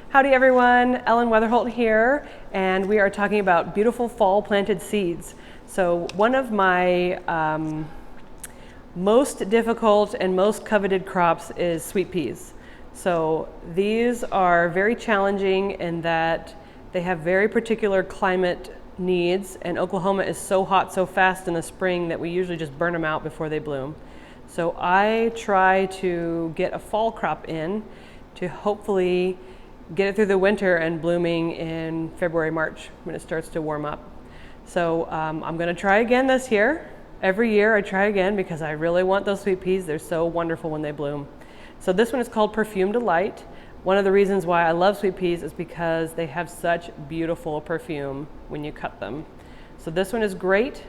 Howdy everyone, Ellen Weatherholt here, and we are talking about beautiful fall planted seeds. So one of my most difficult and most coveted crops is sweet peas. So these are very challenging in that they have very particular climate needs, and Oklahoma is so hot so fast in the spring that we usually just burn them out before they bloom. So I try to get a fall crop in to hopefully get it through the winter and blooming in February, March when it starts to warm up. So I'm going to try again this year. Every year I try again because I really want those sweet peas. They're so wonderful when they bloom. So this one is called Perfume Delight. One of the reasons why I love sweet peas is because they have such beautiful perfume when you cut them. So this one is great.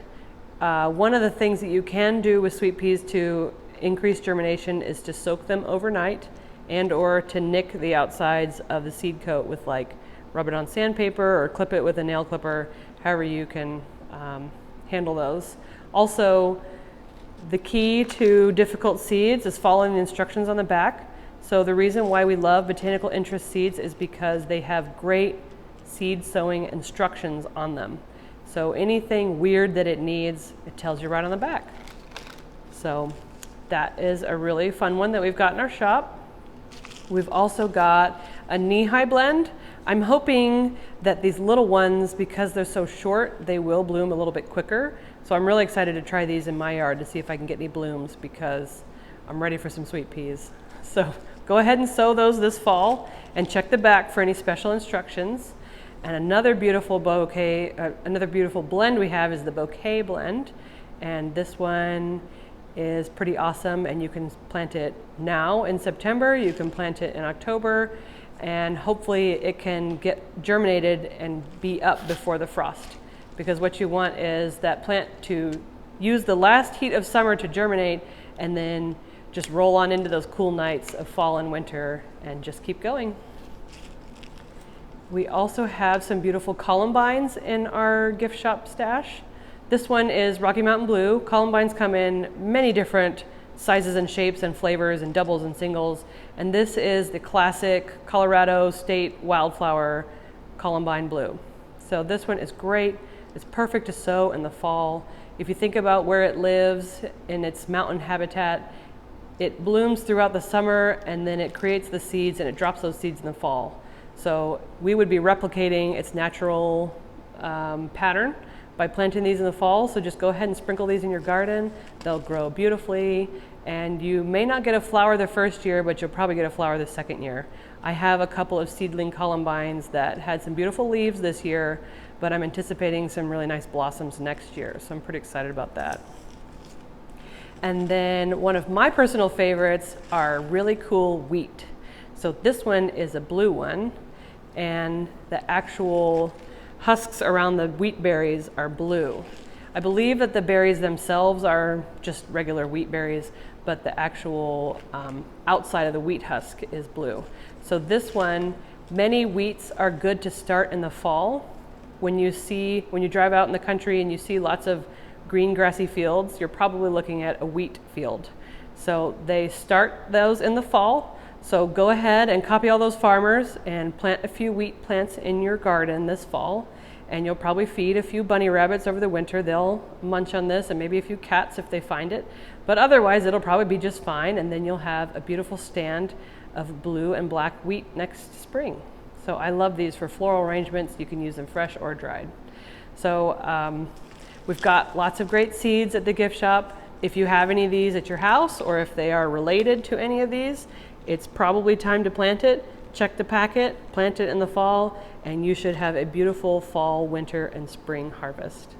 One of the things that you can do with sweet peas to increase germination is to soak them overnight and or to nick the outsides of the seed coat with, like, rub it on sandpaper or clip it with a nail clipper, however you can handle those. Also, the key to difficult seeds is following the instructions on the back. So the reason why we love botanical interest seeds is because they have great seed sowing instructions on them. So anything weird that it needs, it tells you right on the back. So that is a really fun one that we've got in our shop. We've also got a knee-high blend. I'm hoping that these little ones, because they're so short, they will bloom a little bit quicker. So I'm really excited to try these in my yard to see if I can get any blooms because I'm ready for some sweet peas. So go ahead and sow those this fall and check the back for any special instructions. And another beautiful another beautiful blend we have is the bouquet blend. And this one is pretty awesome, and you can plant it now in September, you can plant it in October, and hopefully it can get germinated and be up before the frost. Because what you want is that plant to use the last heat of summer to germinate and then just roll on into those cool nights of fall and winter and just keep going. We also have some beautiful columbines in our gift shop stash. This one is Rocky Mountain Blue. Columbines come in many different sizes and shapes and flavors and doubles and singles. And this is the classic Colorado State wildflower Columbine Blue. So this one is great. It's perfect to sow in the fall. If you think about where it lives in its mountain habitat, it blooms throughout the summer and then it creates the seeds and it drops those seeds in the fall. So we would be replicating its natural pattern by planting these in the fall. So just go ahead and sprinkle these in your garden. They'll grow beautifully, and you may not get a flower the first year, but you'll probably get a flower the second year. I have a couple of seedling columbines that had some beautiful leaves this year, but I'm anticipating some really nice blossoms next year, so I'm pretty excited about that. And then one of my personal favorites are really cool wheat. So this one is a blue one, and the actual husks around the wheat berries are blue. I believe that the berries themselves are just regular wheat berries, but the actual outside of the wheat husk is blue. So this one, many wheats are good to start in the fall. When you drive out in the country and you see lots of green grassy fields, you're probably looking at a wheat field. So they start those in the fall. So go ahead and copy all those farmers and plant a few wheat plants in your garden this fall, and you'll probably feed a few bunny rabbits over the winter. They'll munch on this, and maybe a few cats if they find it, but otherwise it'll probably be just fine, and then you'll have a beautiful stand of blue and black wheat next spring. So I love these for floral arrangements. You can use them fresh or dried. So we've got lots of great seeds at the gift shop. If you have any of these at your house, or if they are related to any of these, it's probably time to plant it. Check the packet, plant it in the fall, and you should have a beautiful fall, winter, and spring harvest.